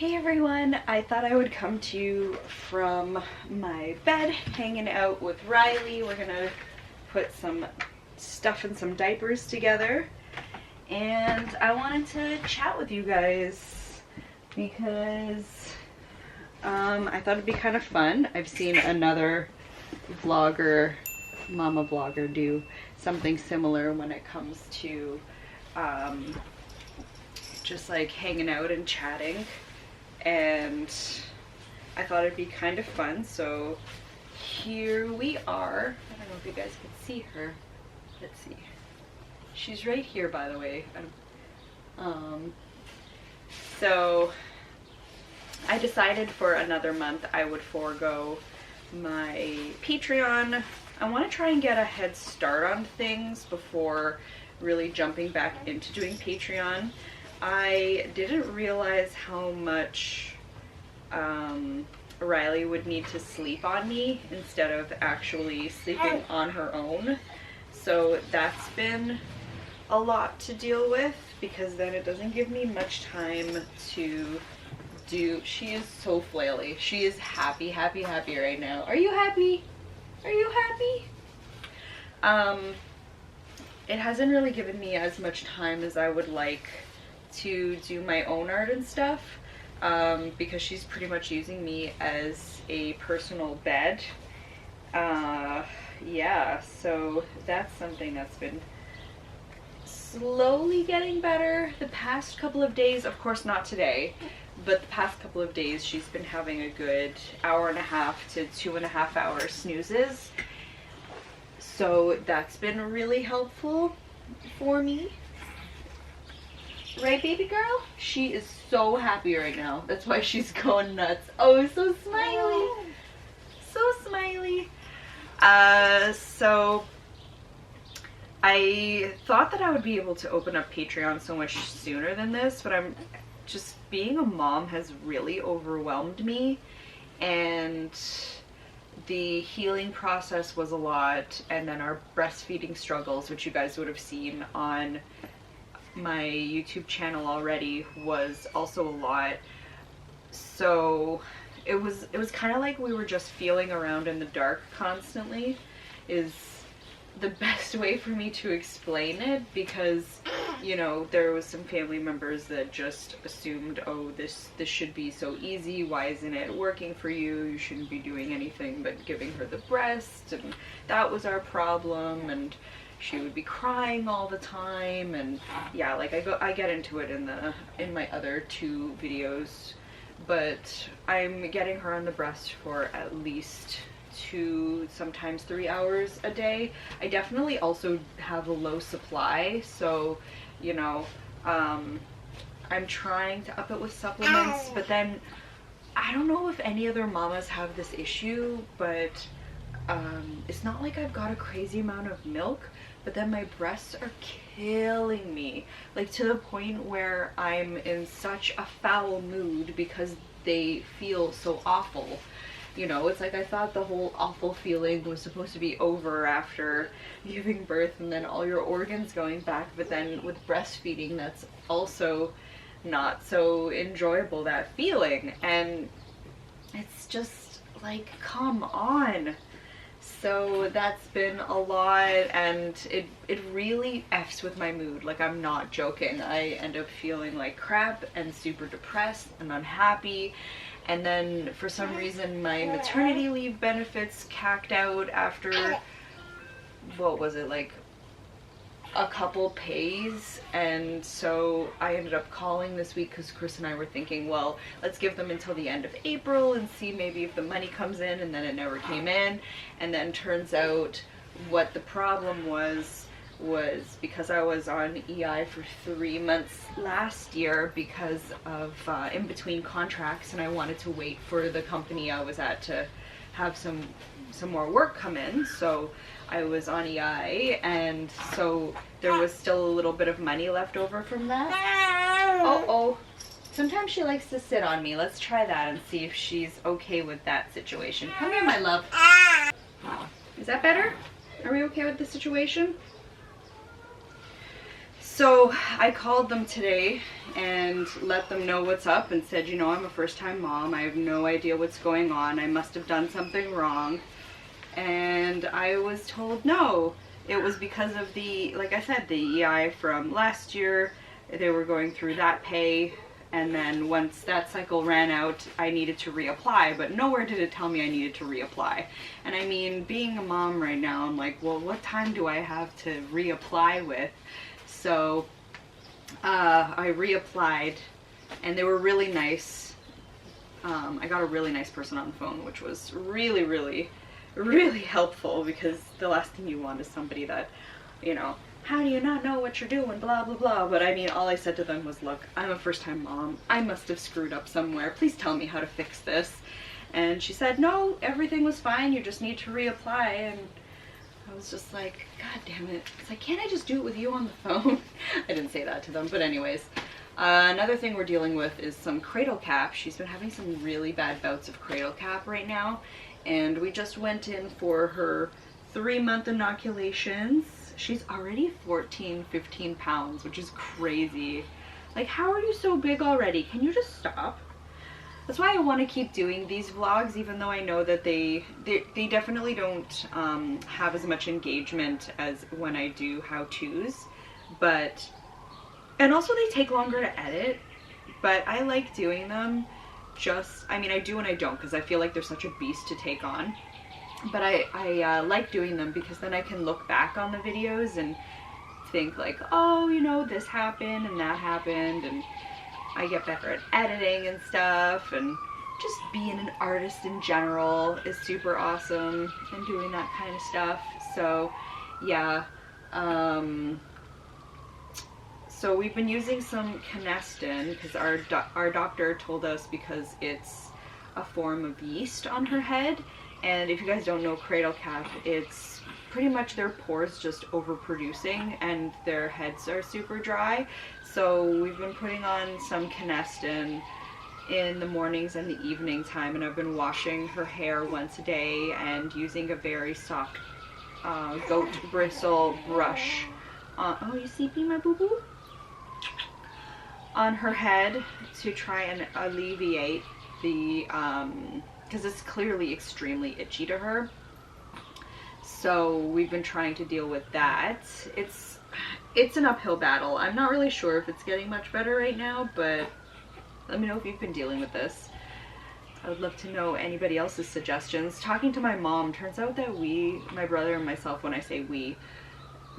Hey everyone, I thought I would come to you from my bed, hanging out with Riley. We're gonna put some stuff and some diapers together, and I wanted to chat with you guys because I thought it'd be kind of fun. I've seen another vlogger, mama vlogger, do something similar when it comes to just like hanging out and chatting. And I thought it'd be kind of fun, so here we are. I don't know if you guys can see her. Let's see. She's right here, by the way. So I decided for another month I would forego my Patreon. I want to try and get a head start on things before really jumping back into doing Patreon. I didn't realize how much Riley would need to sleep on me instead of actually sleeping on her own. So that's been a lot to deal with because then it doesn't give me much time to do. She is so flaily. She is happy right now. Are you happy? Are you happy? It hasn't really given me as much time as I would like to do my own art and stuff, because she's pretty much using me as a personal bed. Yeah, so that's something that's been slowly getting better the past couple of days. Of course not today, but the past couple of days she's been having a good hour and a half to 2.5 hour snoozes. So that's been really helpful for me. Right, baby girl? She is so happy right now. That's why she's going nuts. Oh, so smiley. So smiley. So I thought that I would be able to open up Patreon so much sooner than this, but I'm just, being a mom has really overwhelmed me, and the healing process was a lot, and then our breastfeeding struggles, which you guys would have seen on my YouTube channel already, was also a lot. So it was kind of like we were just feeling around in the dark constantly, is the best way for me to explain it, because, you know, there was some family members that just assumed, oh, this should be so easy, why isn't it working for you, you shouldn't be doing anything but giving her the breast, and that was our problem, and she would be crying all the time. And yeah, like I get into it in my other 2 videos, but I'm getting her on the breast for at least 2, sometimes 3 hours a day. I definitely also have a low supply, so, you know, I'm trying to up it with supplements, but then I don't know if any other mamas have this issue, but it's not like I've got a crazy amount of milk, but then my breasts are killing me, like to the point where I'm in such a foul mood because they feel so awful. You know, it's like I thought the whole awful feeling was supposed to be over after giving birth and then all your organs going back, but then with breastfeeding, that's also not so enjoyable, that feeling. And it's just like, come on. So that's been a lot, and it really F's with my mood. Like, I'm not joking. I end up feeling like crap and super depressed and unhappy. And then for some reason my maternity leave benefits cacked out after, what was it, like a couple pays. And so I ended up calling this week because Chris and I were thinking, well, let's give them until the end of April and see maybe if the money comes in, and then it never came in. And then turns out what the problem was because I was on EI for 3 months last year because of in between contracts, and I wanted to wait for the company I was at to have some more work come in. So I was on EI, and so there was still a little bit of money left over from that. Oh, sometimes she likes to sit on me. Let's try that and see if she's okay with that situation. Come here, my love. Is that better? Are we okay with the situation? So I called them today and let them know what's up and said, you know, I'm a first-time mom. I have no idea what's going on. I must have done something wrong. And I was told no. It was because of the, like I said, the EI from last year. They were going through that pay. And then once that cycle ran out, I needed to reapply, but nowhere did it tell me I needed to reapply. And I mean, being a mom right now, I'm like, well, what time do I have to reapply with? So I reapplied, and they were really nice. I got a really nice person on the phone, which was really, really, really helpful, because the last thing you want is somebody that, you know, how do you not know what you're doing, blah, blah, blah. But I mean, all I said to them was, look, I'm a first-time mom. I must have screwed up somewhere. Please tell me how to fix this. And she said, no, everything was fine. You just need to reapply. And I was just like, God damn it. It's like, can't I just do it with you on the phone? I didn't say that to them, but anyways. Another thing we're dealing with is some cradle cap. She's been having some really bad bouts of cradle cap right now. And we just went in for her 3-month inoculations. She's already 14, 15 pounds, which is crazy. Like, how are you so big already? Can you just stop? That's why I want to keep doing these vlogs, even though I know that they definitely don't have as much engagement as when I do how-tos. But, and also they take longer to edit, but I like doing them. Just, I mean, I do and I don't, because I feel like they're such a beast to take on. But I like doing them because then I can look back on the videos and think like, oh, you know, this happened and that happened, and I get better at editing and stuff, and just being an artist in general is super awesome, and doing that kind of stuff. So yeah, so we've been using some Canestin because our doctor told us, because it's a form of yeast on her head. And if you guys don't know cradle cap, it's pretty much their pores just overproducing and their heads are super dry. So we've been putting on some Canestin in the mornings and the evening time, and I've been washing her hair once a day and using a very soft goat bristle brush. Oh, you sleepy, my boo-boo? On her head to try and alleviate the because it's clearly extremely itchy to her. So we've been trying to deal with that. It's an uphill battle. I'm not really sure if it's getting much better right now, but let me know if you've been dealing with this. I would love to know anybody else's suggestions. Talking to my mom, turns out that my brother and myself, when I say we,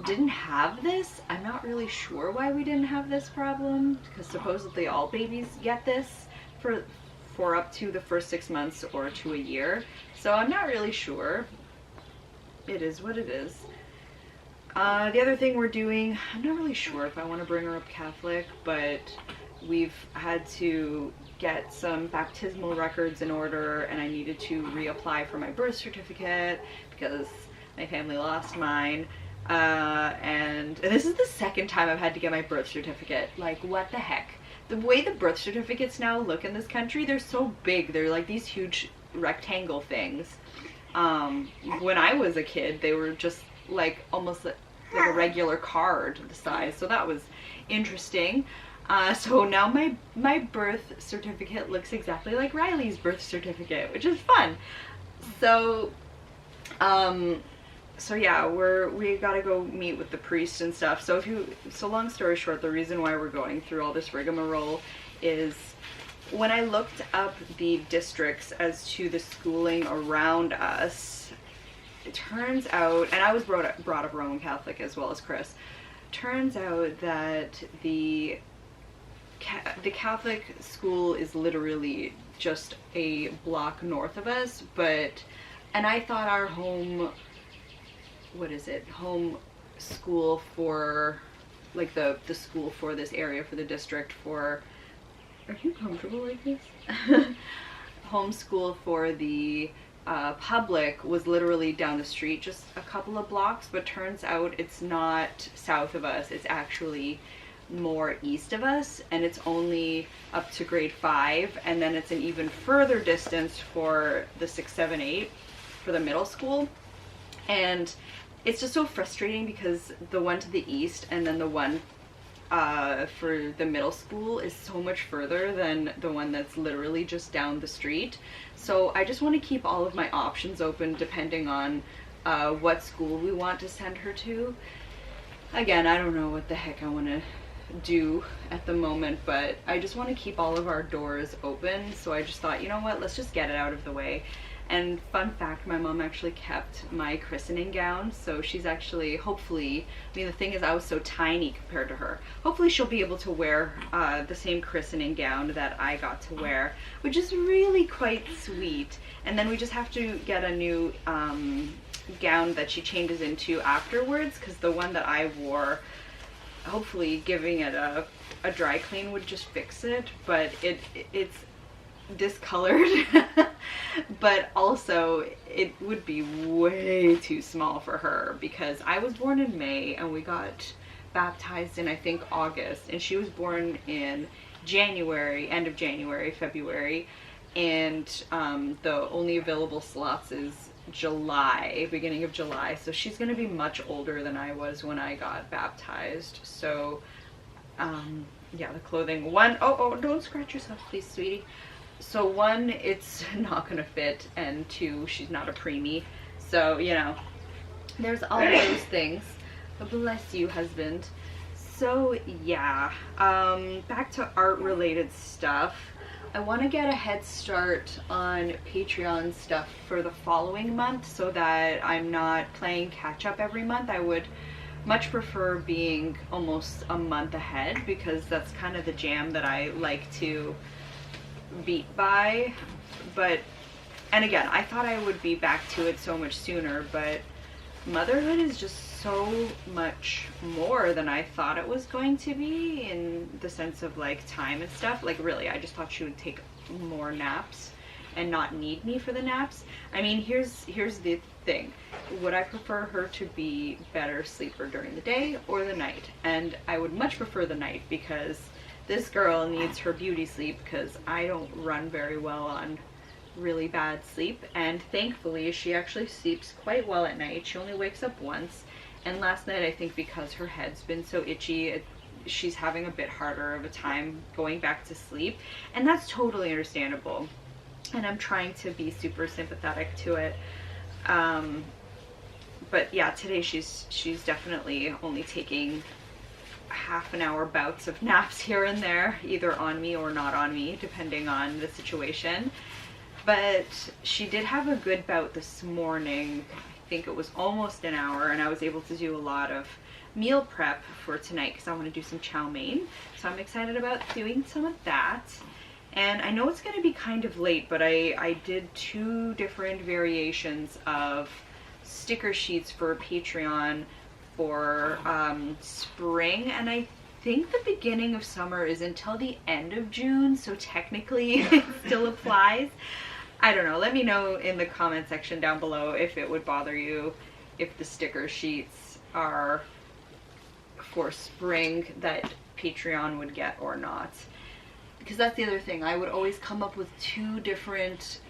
didn't have this. I'm not really sure why we didn't have this problem, because supposedly all babies get this for up to the first 6 months or to a year. So I'm not really sure. It is what it is. The other thing we're doing, I'm not really sure if I want to bring her up Catholic, but we've had to get some baptismal records in order, and I needed to reapply for my birth certificate because my family lost mine. And this is the second time I've had to get my birth certificate. Like, what the heck? The way the birth certificates now look in this country, they're so big. They're like these huge rectangle things. When I was a kid, they were just like almost like a regular card the size. So that was interesting. So now my birth certificate looks exactly like Riley's birth certificate, which is fun. So, so yeah, we gotta go meet with the priest and stuff. So long story short, the reason why we're going through all this rigmarole is when I looked up the districts as to the schooling around us, it turns out, and I was brought up Roman Catholic as well as Chris, turns out that the Catholic school is literally just a block north of us, and I thought our home school for, like the school for this area, for the district, for, are you comfortable like this? Home school for the public was literally down the street, just a couple of blocks, but turns out it's not south of us, it's actually more east of us, and it's only up to grade 5, and then it's an even further distance for the 6, 7, 8 for the middle school. And it's just so frustrating because the one to the east and then the one for the middle school is so much further than the one that's literally just down the street. So I just want to keep all of my options open depending on what school we want to send her to. Again, I don't know what the heck I want to do at the moment, but I just want to keep all of our doors open. So I just thought, you know what, let's just get it out of the way. And fun fact, my mom actually kept my christening gown, so she's actually, hopefully, I mean the thing is I was so tiny compared to her, hopefully she'll be able to wear the same christening gown that I got to wear, which is really quite sweet. And then we just have to get a new gown that she changes into afterwards, because the one that I wore, hopefully giving it a dry clean would just fix it, but it's discolored. But also it would be way too small for her, because I was born in May and we got baptized in I think August, and she was born in January, end of January, February, and the only available slots is July, beginning of July, so she's going to be much older than I was when I got baptized. So yeah, the clothing, one, oh don't scratch yourself please, sweetie. So one, it's not gonna fit, and two, she's not a preemie, so you know, there's all those things. Bless you, husband. So yeah, back to art related stuff. I want to get a head start on Patreon stuff for the following month so that I'm not playing catch up every month. I would much prefer being almost a month ahead, because that's kind of the jam that I like to beat by. But, and again, I thought I would be back to it so much sooner, but motherhood is just so much more than I thought it was going to be, in the sense of like time and stuff. Like really, I just thought she would take more naps and not need me for the naps. I mean, here's the thing. Would I prefer her to be better sleeper during the day or the night? And I would much prefer the night, because this girl needs her beauty sleep, because I don't run very well on really bad sleep. And thankfully she actually sleeps quite well at night. She only wakes up once, and last night, I think because her head's been so itchy, she's having a bit harder of a time going back to sleep, and that's totally understandable, and I'm trying to be super sympathetic to it. But yeah, today she's definitely only taking half an hour bouts of naps here and there, either on me or not on me, depending on the situation. But she did have a good bout this morning. I think it was almost an hour, and I was able to do a lot of meal prep for tonight because I want to do some chow mein. So I'm excited about doing some of that. And I know it's going to be kind of late, but I did 2 different variations of sticker sheets for Patreon for spring, and I think the beginning of summer is until the end of June, so technically it still applies. I don't know, let me know in the comment section down below if it would bother you if the sticker sheets are for spring that Patreon would get or not. Because that's the other thing, I would always come up with 2 different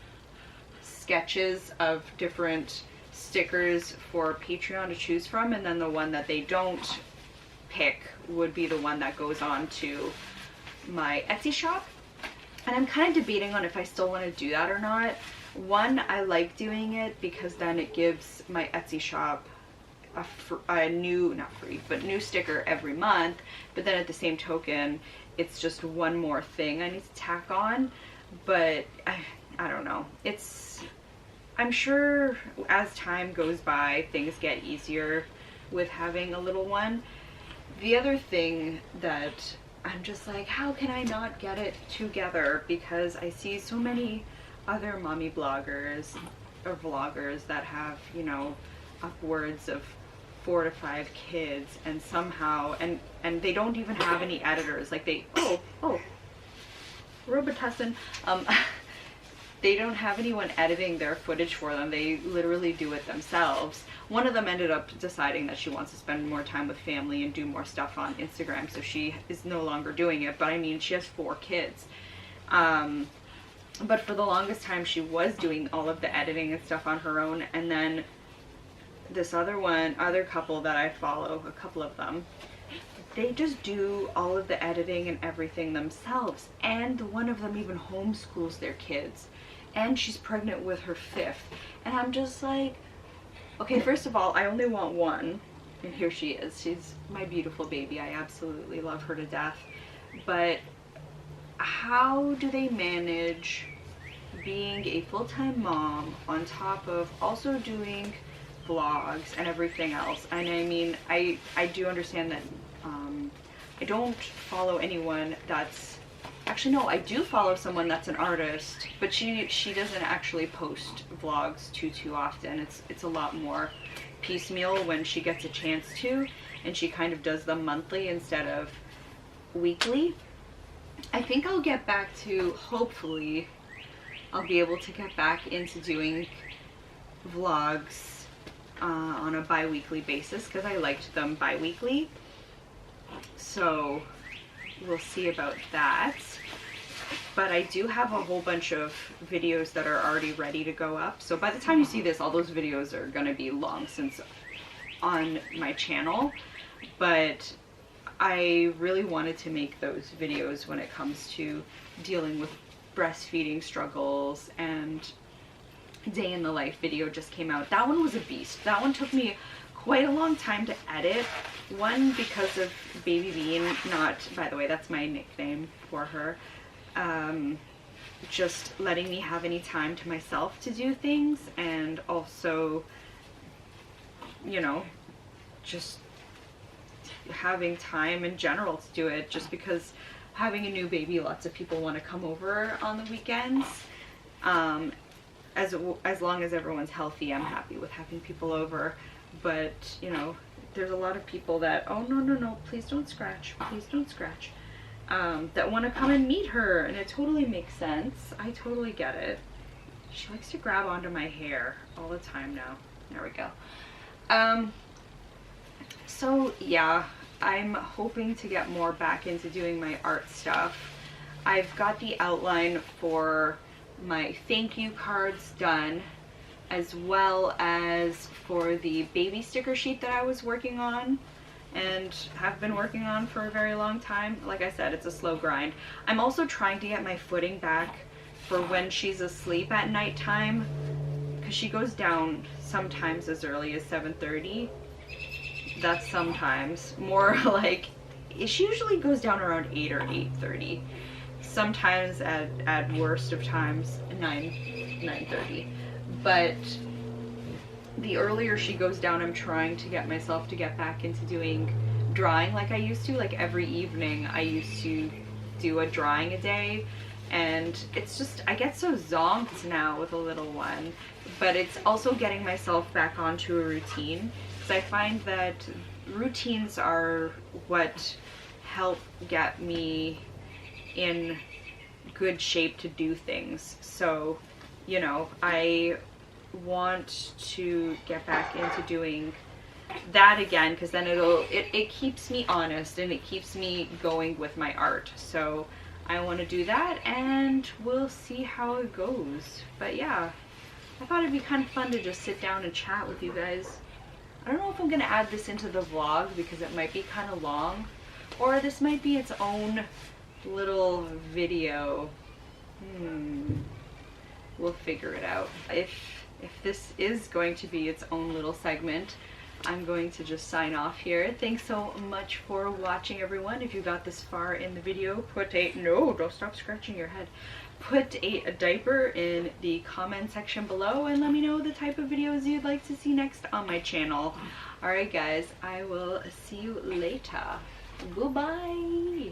sketches of different stickers for Patreon to choose from, and then the one that they don't pick would be the one that goes on to my Etsy shop. And I'm kind of debating on if I still want to do that or not. One, I like doing it because then it gives my Etsy shop a new, not free, but new sticker every month, but then at the same token it's just one more thing I need to tack on. But I don't know, I'm sure as time goes by things get easier with having a little one. The other thing that I'm just like, how can I not get it together? Because I see so many other mommy bloggers or vloggers that have, you know, upwards of 4 to 5 kids, and somehow, and they don't even have any editors. Like they, Robitussin, they don't have anyone editing their footage for them. They literally do it themselves. One of them ended up deciding that she wants to spend more time with family and do more stuff on Instagram, so she is no longer doing it. But I mean, she has 4 kids. But for the longest time, she was doing all of the editing and stuff on her own. And then this other couple that I follow, a couple of them, they just do all of the editing and everything themselves, and one of them even homeschools their kids, and she's pregnant with her 5th. And I'm just like, okay, first of all, I only want one, and here she is. She's my beautiful baby. I absolutely love her to death. But how do they manage being a full-time mom on top of also doing vlogs and everything else? And I mean, I do understand that I don't follow anyone that's, actually no, I do follow someone that's an artist, but she doesn't actually post vlogs too often. It's a lot more piecemeal when she gets a chance to, and she kind of does them monthly instead of weekly. I think I'll get back to, hopefully I'll be able to get back into doing vlogs on a bi-weekly basis, because I liked them bi-weekly. So we'll see about that. But I do have a whole bunch of videos that are already ready to go up. So by the time you see this, all those videos are going to be long since on my channel. But I really wanted to make those videos when it comes to dealing with breastfeeding struggles, and day in the life video just came out. That one was a beast. That one took me quite a long time to edit. One, because of Baby Bean, not, by the way, that's my nickname for her, just letting me have any time to myself to do things, and also, you know, just having time in general to do it, just because having a new baby, lots of people want to come over on the weekends. As long as everyone's healthy, I'm happy with having people over. But, you know, there's a lot of people that, oh, no, please don't scratch, please don't scratch, that want to come and meet her, and it totally makes sense. I totally get it. She likes to grab onto my hair all the time now. There we go. So, yeah, I'm hoping to get more back into doing my art stuff. I've got the outline for my thank you cards done, as well as for the baby sticker sheet that I was working on and have been working on for a very long time. Like I said, it's a slow grind. I'm also trying to get my footing back for when she's asleep at nighttime, because she goes down sometimes as early as 7:30. That's sometimes. More like, she usually goes down around 8 or 8:30. Sometimes at worst of times 9:30. But the earlier she goes down, I'm trying to get myself to get back into doing drawing like I used to. Like every evening I used to do a drawing a day, and it's just, I get so zonked now with a little one. But it's also getting myself back onto a routine, because I find that routines are what help get me in good shape to do things. So, you know, I want to get back into doing that again, because then it keeps me honest and it keeps me going with my art. So I want to do that, and we'll see how it goes. But yeah, I thought it'd be kind of fun to just sit down and chat with you guys. I don't know if I'm gonna add this into the vlog because it might be kind of long, or this might be its own little video. We'll figure it out. If this is going to be its own little segment, I'm going to just sign off here. Thanks so much for watching, everyone. If you got this far in the video, no, don't stop scratching your head. Put a diaper in the comment section below and let me know the type of videos you'd like to see next on my channel. Alright guys, I will see you later. Goodbye.